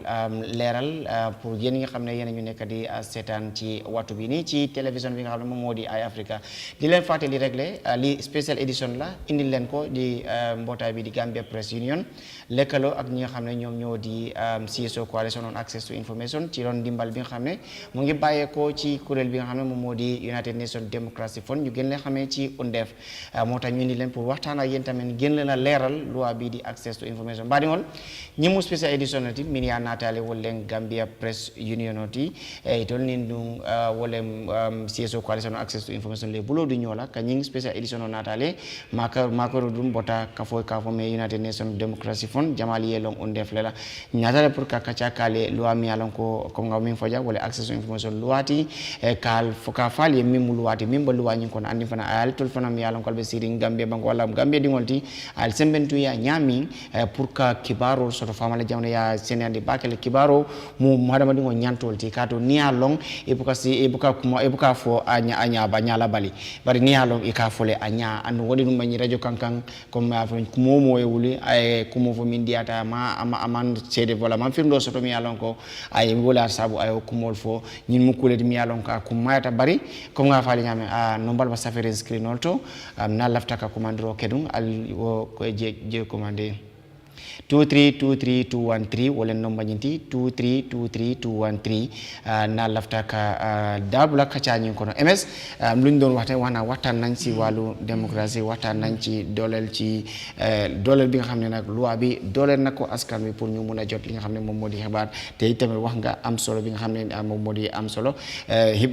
leeral pour yéen ñi nga xam ne yéen ñu nekk di seetaan ci waxtu bi nii ci télévision bi nga xam ne moom moo di Eyeafrica di leen fàttali réglé li special edition la indil leen ko di mbootaay bi di Gambia Press Union lëkkaloo ak ñi nga xam ne ñoom ñoo di CSO coalition on access to information ci ron dimbal bi nga xam ne mu ngi bàyyeekoo ci kuréel bi nga xam ne moom moo di United Nations Democracy Fund ñu gën leen xamee ci UNDEF moo tax ñu indi leen pour waxtaan ak yéen tamit gën leen a leeral loi bi di access to information mbaɗi ngol ñimmu special edition oti min ya natale wollen Gambia Press Union oti e tol nin ɗum wollen CSO coalition access to information le bulo du ñola kañing special edition o natale makoro ɗum bota kafo me United Nations Democracy Fund jamali yelon UNDEF lela ñatale pour ka kaca kale loi mi yalon ko ngaw min foja wala access to information luwati kal foka fali min mu luwati min ba luwa ñin kono andi fana ayal tol fana mi yalon kolbe siri Gambia banko wala Gambia dingolti al sembentu ya nyami pour ka kibaro soto famala jamne ya senandi bakele kibaro mu madama dingo nyantolti kato niya long ebuka kuma ebuka fo anya banyala bali bari niya long e ka fole anya anu wodi dum mani radio kankan comme afon kumo mo e wuli ay kumo fo min diata ma aman cede vola man firndo soto mi yalon ko ay wala sabu ay kumol fo nyin mu kuleti mi yalon ka kumayata bari comme nga fali nyame no balba safere screen olto na lafta ka commandero kedum al ko je commandé 2323213 wala nomba nyinti 2323213 na lafta ka dabla ka cañi kono MS luñ doon waxtaan nañ ci wàllu démocratie waxtaan nañ ci dooleel bi nga xam ne nag loi bi dooleel na ko askan wi pour ñu mun a jot li nga xam ne moom moo di xibaar te itamit wax nga am solo bi nga xam ne moom moo di am solo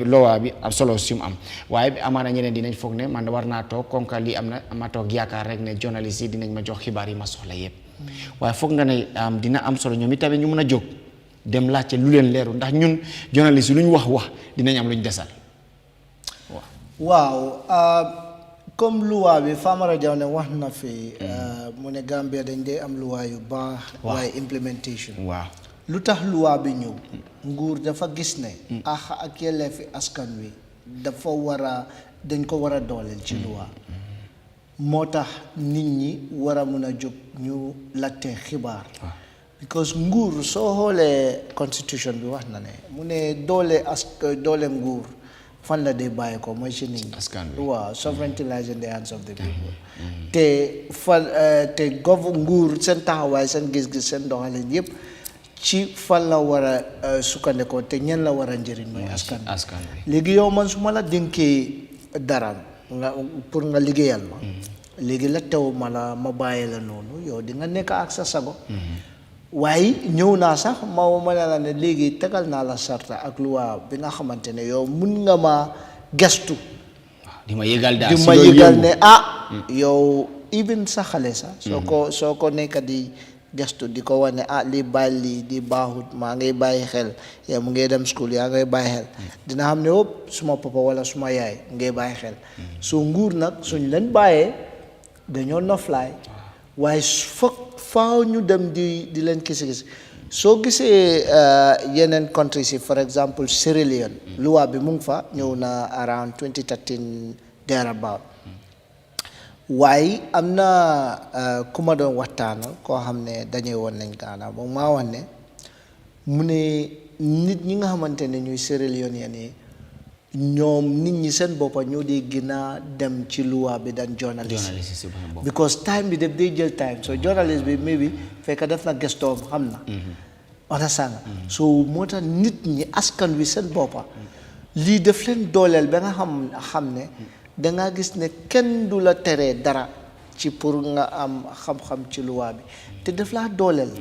loi bi am solo si mu am waaye amaana ñeneen dinañ foog ne man war naa toog comme que lii am na ma toog yaakaar rek ne journaliste yi dinañ ma jox xibaar yi ma soxla yëpp waaye foog nga ne dina am solo ñoom itamit ñu mën a jóg dem laajte lu leen leeru ndax ñun journaliste yi lu ñu wax dinañ am lu ñu desal waaw comme loi bi Famara Jaw ne wax na fi mu ne Gambia dañ dee am loi yu baax waaye implementation waaw lu tax loi bi ñëw nguur dafa gis ne ak yelleefi askan wi dafa dañ ko war a dooleel ci loi moo tax nit ñi war a mun a jóg ñu latte xibaar because nguur soo xoolee constitution bi wax na ne mu ne doole nguur fan la dee bàyyi ko mooy ci nit ñi waaw sovereignty lies in the hands of the people te nguur seen taxawaay seen gis-gis seen doxalin yëpp ci fan la war a sukkandikoo te ñen la war a njëriñ mooy askan bi léegi yow man su ma la dénkee dara pour nga liggéeyal ma léegi la tew ma bàyyi la noonu yow di nga nekk ak sa sago waaye ñëw naa sax ma ne la ne léegi tegal naa la sarta ak loi bi nga xamante ne yow mun nga ma gestu di ma yëgal ne yow even sa xale sax soo ko nekk di gestu di ko wane li bàyyi lii di baaxut maa ngay bàyyi xel yow mu ngay dem school yaa ngay bàyyi xel dina xam ne yëpp suma papa wala suma yaay ngay bàyyi xel soo nguur nag suñ leen bàyyee dañoo noflaay waaye foog faaw ñu dem di leen kisi soo gisee yeneen countries yi for example Sierra Leone loi bi mu ngi fa ñëw na around 2013 thereabout waaye am na ku ma doon waxtaanal koo xam ne dañuy woon nañ Ghana moom maa wax ne mu ne nit ñi nga xamante ne ñuy Sierra Leone yi ñoom nit ñi seen boppa ñoo di gën a dem ci loi bi daan journalist because time bi def day jël time so journalist bi maybe fekk def na gestoom xam na understand so moo tax nit ñi askan wi seen boppa lii def leen dooleel ba nga xam ne dangaa gis ne kenn du la teree dara ci pour nga am xam-xam ci loi bi te def laa dooleel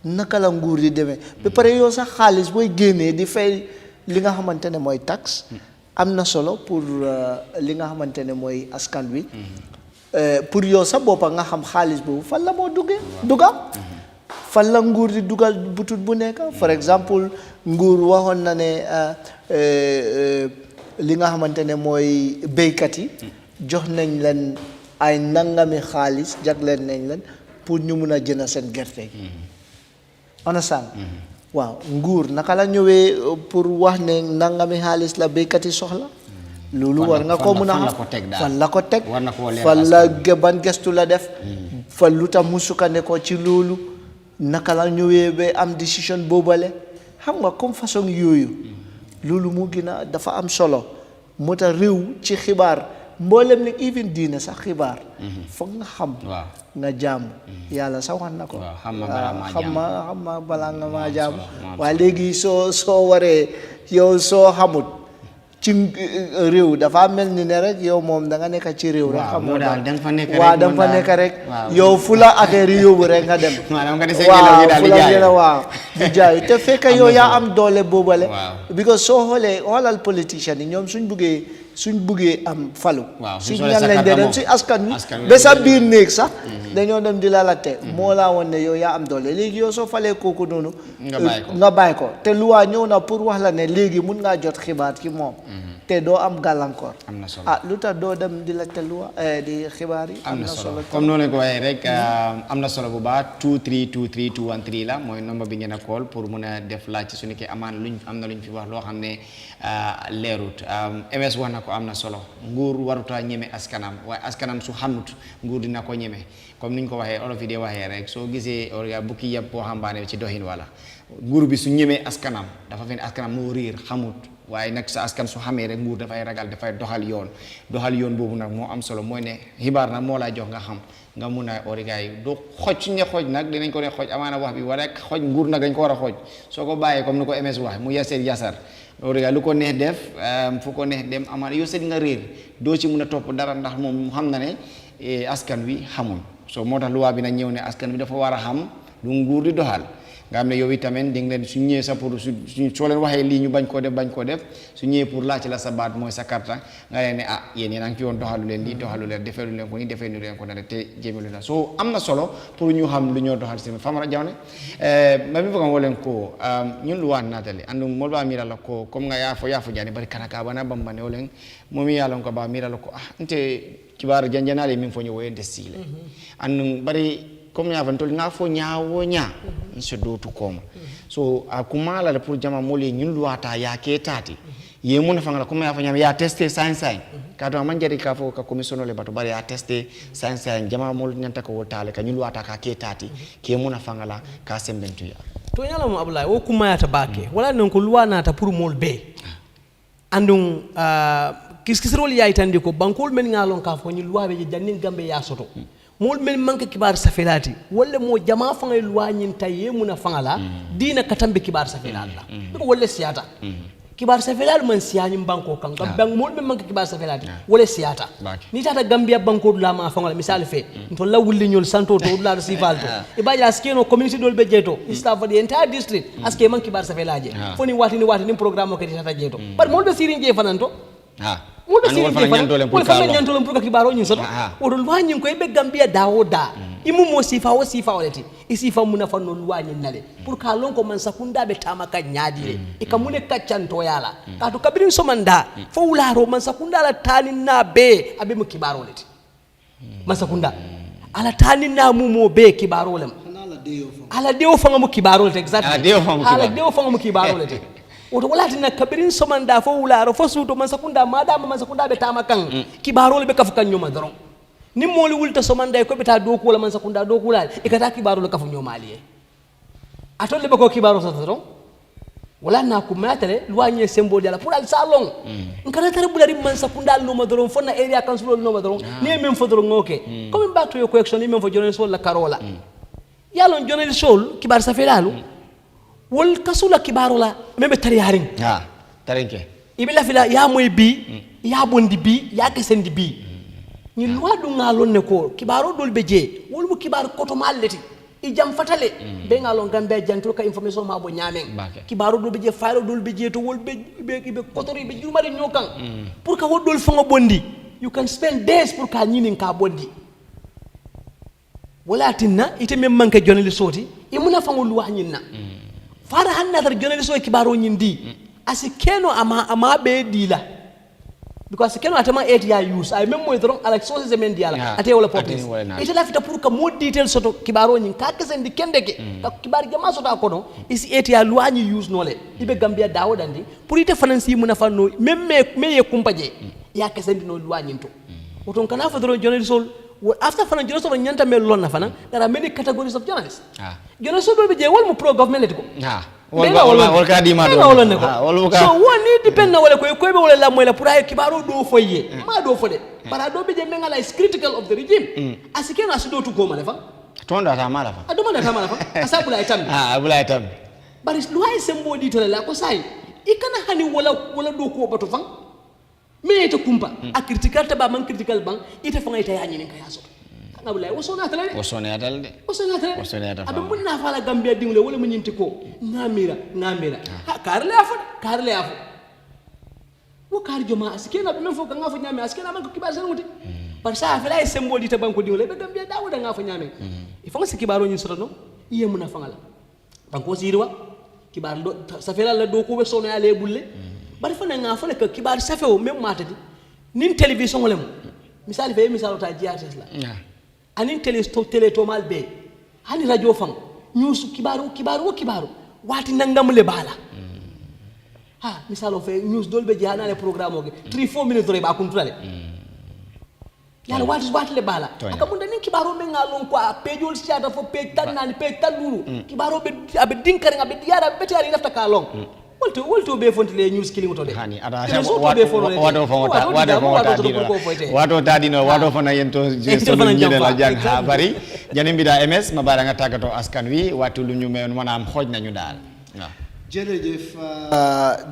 naka la nguur di demee ba pare yow sax xaalis booy génnee di fay li nga xamante ne mooy taxe am na solo pour li nga xamante ne mooy askan wi pour yow sa boppa nga xam xaalis boobu fan la moo dugal fan la nguur di dugal butut bu nekk for exemple nguur waxoon na ne li nga xamante ne mooy béykat yi jox nañ leen ay nangami xaalis jagleen nañ leen pour ñu mun a jënd seen gerte gi understand waaw nguur naka la ñëwee pour wax ne nangami xaalis la béykat yi soxla loolu war nga ko mun a xam fan la ko teg fan la ban gestu la def fan lu tax mu sukkandikoo ci loolu naka la ñëwee ba am décision boobale xam nga comme façon yooyu loolu mu gën a dafa am solo moo tax réew ci xibaar mboolem ni even diine sax xibaar foog nga xam nga jàmm yàlla sax wax na ko xam ma balaa nga maa jàmm waaye léegi soo waree yow soo xamut ci réew dafa mel ni ne rek yow moom da nga nekk ci réew rek xam nga waaw da nga fa nekk rek yow fu la affaire yi yóbbu rek nga dem waaw fu la gën a waaw di jaay te fekk yow yaa am doole boobale because soo xoolal politiciens yi ñoom suñ buggee am falu suñ ñan lañ dee dem si askan wi ba sa biir néeg sax dañoo dem di la latte moo laa woon ne yow yaa am doole léegi yow soo falee kooku noonu nga bàyyi ko te luwaa ñëw na pour wax la ne léegi mun ngaa jot xibaar ci moom te doo am gàllankoor lu tax doo dem di latte luwaa di xibaar yi am na solo comme noonu ko waxee rek am na solo bu baax 2323 213 la mooy nombre bi ngeen a call pour mun a def laaj ci su nekkee am na luñ fi wax loo xam ne leerut MS wax na ko am na solo nguur waruta ñeme askanam waaye askanam su xamut nguur dina ko ñeme comme niñ ko waxee olof yi dee waxee rek soo gisee bukki yëpp boo xambaane ci doxin wala nguur bi su ñemee askanam dafa fen askanam moo réer xamut waaye nag sa askan su xamee rek nguur dafay ragal dafay doxal yoon boobu nag moo am solo mooy ne xibaar nag moo lay jox nga xam nga mun a origaay doo xoj suñ ne xoj nag dinañ ko ne xoj amaana wax bi wala rek xoj nguur nag dañ ko war a xoj soo ko bàyyee comme ni ko MS wax mu yasar origaay lu ko neex def fu ko neex dem amaana yow seet nga réer doo ci mun a topp dara ndax moom xam na ne askan wi xamuñ so moo tax luwaa bi nag ñëw ne askan wi dafa war a xam lu nguur di doxal nga xam ne yow itamit di nga leen su ñëwee sa pour soo leen waxee lii ñu bañ koo def su ñëwee pour laaj la sa baat mooy sa karta nga leen ne yéen yéen a ngi fi woon doxalu leen lii doxalu leen defeelu leen ko nii defeelu leen ko ne te jéemalu leen soo am na solo pour ñu xam lu ñoo doxal si Famara Jawne ma mi bëgg wolen ko ñun luwaa naatale andu mol ba mira la ko comme nga yaafo jani bari kanaka bana bambane wolen momi yalon ko ba mira la ko nte kibar janjanale min fo ñowo ende sile andu bari comme ya fantol nga fo ñaawo ñaa se dotu koma so akumala la pour jama moli ñun luwata ya ke tati ye mun fanga la comme ya fa ñam ya tester science kato man jari ka fo ka commission le bato bari ya tester science jama mol ñanta ko wotale ka ñun luwata ka ke tati ke mun fanga la ka sembentu ya to yala mo abulay o kuma ya tabake wala non ko luwana ta pour mol be andum kiskisrol yaay tandi ko bankol men ngalon ka fo ñu luwabe jannin gambe ya soto mol men manka kibar safelati wala mo jama fangay luwañin taye muna fangala dina katambe kibar safelat la ko wala siyata kibar safelal man siyañim banko kan bang mol men manka kibar safelati wala siyata ni tata Gambia banko la ma fangala misal fe to la wulli ñol santo to la sifalto e ba ya skeno community dol be jeto isla for the entire district aske man kibar safelaje foni watini programme ko tata jeto par mol be sirin je fananto mo be sirin je fananto ko fa ñantolem pour ka kibaro ñin soto o dol wañin ko be Gambia dawo da imu mo sifa walati isifa muna fanno luwañin nale pour ka lon ko man sakunda be tama ka nyaadire e kamune kaccanto yala ka to kabirin somanda fo wularo man sakunda la tanin na be abe mo kibaro lati man sakunda ala tanin na mu mo be kibaro lam ala deo fanga mu kibarol te exactly ala deo fanga mu kibarol te woto wala tinna kabirin somanda fo wularo fo suto man sakunda madama man sakunda be tama kan kibarol be kafu kan nyoma doron ni moli wulta somanda ko be ta do ko wala man sakunda do ko wala e kata kibarol kafu nyomali atole be ko kibaro sa doron wala na ko matale luanye symbole yala pour al salon ngara tare bulari man sakunda no doron fo na area council no doron ni même fo doron ngoke comme back to your question ni même fo jonen sol la carola yalon jonen sol kibar sa felalu wol kasula kibarola mebe tari harin tarinke ibila fila ya moy bi ya bondi bi ya kesendi bi ni loi du ngalon ne ko kibaro dol beje wol mu kibar koto malleti i jam fatale be ngalon Gambia jantul ka information ma bo nyamen kibaro dol beje faylo dol beje to wol be kotori be jumari nyokan pour ka wol dol fanga bondi you can spend days pour ka nyinin ka bondi wala tinna ite mem manke jonali soti imuna fango loi nyinna fara hanna tar journalist o kibaro nyindi asikeno ama be dila because asikeno atama ya use ay même moy doron ala sources men diala ate wala popis ite la fita pour que mo detail soto kibaro nyin ka kesendi kendeke ka kibar jama soto akono isi ya luanyi use nole ibe Gambia dawo dandi pour ite finance mu na fanno même me ye kumpaje ya kesendi no luanyi to oton kana fa doron journalist after fana journalist on nyanta mel lon na fana there are many categories of journalists journalist do be je wol mu pro government ko wol ka di ma do so woni depend na wala ko be wala la moy la pour ay kibaro do foye ma do fode para do be je mengala is critical of the regime asike na sudo to go mala fa tonda ta mala fa ado mala ta mala fa asabula itam abula itam bari luay sembo di tole la ko sai ikana hani wala do ko bato fa me ita kumpa a critical ta ba man critical ban ita fa ita yanyi nin kaya so ngabulay wosona tale de abe munna fala Gambia dingule wala mun yinti ko ngamira karle afu wo kar joma askena be men fo kan ngafu nyame askena man ko kibar sen wuti par sa fa lay symbole ta banko dingule be Gambia dawo da ngafu nyame ifo ngasi kibaro nyin sotono iye muna fangala banko sirwa kibar do sa fela la do ko be sono ya le bulle bari fana nga fana ka kibar safewo même matati nin télévision wala misali fe misalo ta jiates la anin télé to mal be hani radio fam news kibaru wati nangam le bala misalo fe news dolbe jihana le programme oge 3-4 minutes re ba kuntulale yalla wati le bala aka munda nin kibaro be ngalon ko pejol siata fo pej tan nani pej tan lulu kibaro be abe dinkare ngabe yara be tari lafta ka long wolto be fontile news killing to de hani ada wato tadino wato fona yento solo nyede la jang ha bari jani mbida ms mabara nga tagato askan wi watu lu ñu meyon manam xoj nañu dal jërëjëf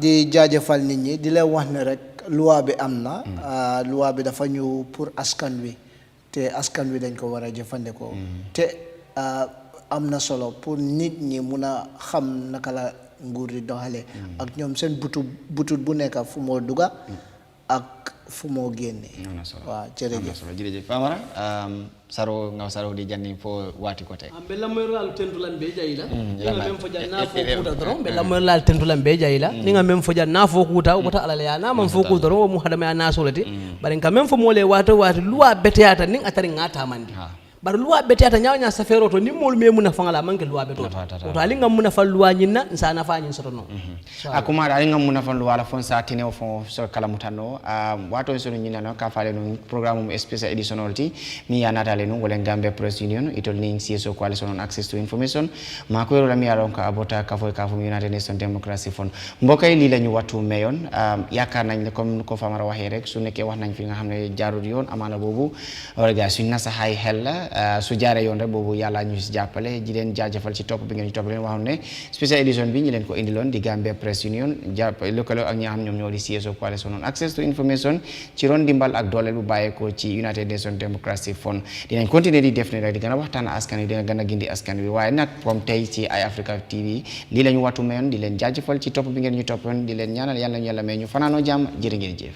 di jaajëfal nit ñi di leen wax ne rek loi bi am na loi bi dafa ñu pour askan wi te askan wi dañ ko war a jëfandikoo te am na solo pour nit ñi mun a xam naka la nguur di doxale ak ñoom seen butut bu nekk fu moo duga ak fu moo génne waaw jërëjëf Famara saro ngaw saro di janni fo wati kote bella moral tentulan be jayila ninga mem fo janna fo kuta doron bella moral tentulan be jayila ninga mem fo janna fo kuta wota alala ya na man fo kuta doron mu hadama ya nasolati bari ka mem fo mole wato luwa beteyata ning atari ngata mandi bar luwa beteyata nyawnya safero to nimol me muna fangala manke luwa beto to alinga muna fal luwa nyinna nsana fa nyin soto no akuma alinga muna fal luwa la fon sa tine fon so kala mutano wato so nyina no ka fale no programme special editionality mi ya natale no wala Gambia Press Union itol ning CSO coalition on access to information ma ko la mi yaron ka abota ka fo United Nation Democracy Fund mbokay li lañu watu mayon yakar nañ comme ko Famara waxe rek su nekké wax nañ fi nga xamné jaarul yoon amana bobu organisation na sa hay hel su jaare yoon rek boobu yàlla ñu si jàppale ji leen jaajëfal ci topp bi ngeen ñu topp leen waxoon ne special edition bi ñi leen ko indiloon di Gambia Press Union jàpp lëkkaloo ak ñi nga xam ñoom ñoo di CSO coalition on access to information ci ron dimbal ak dooleel bu bàyyeekoo ci United Nation Democracy Fund dinañ continuer di def ne rek di gën a waxtaan askan wi dina gën a gindi askan wi waaye nag comme tey ci Eyeafrica TV lii la ñu watu mayoon di leen jaajëfal ci topp bi ngeen ñu toppoon di leen ñaanal yàlla ñu yàlla may ñu fanaanoo jàmm jërë ngeen jëf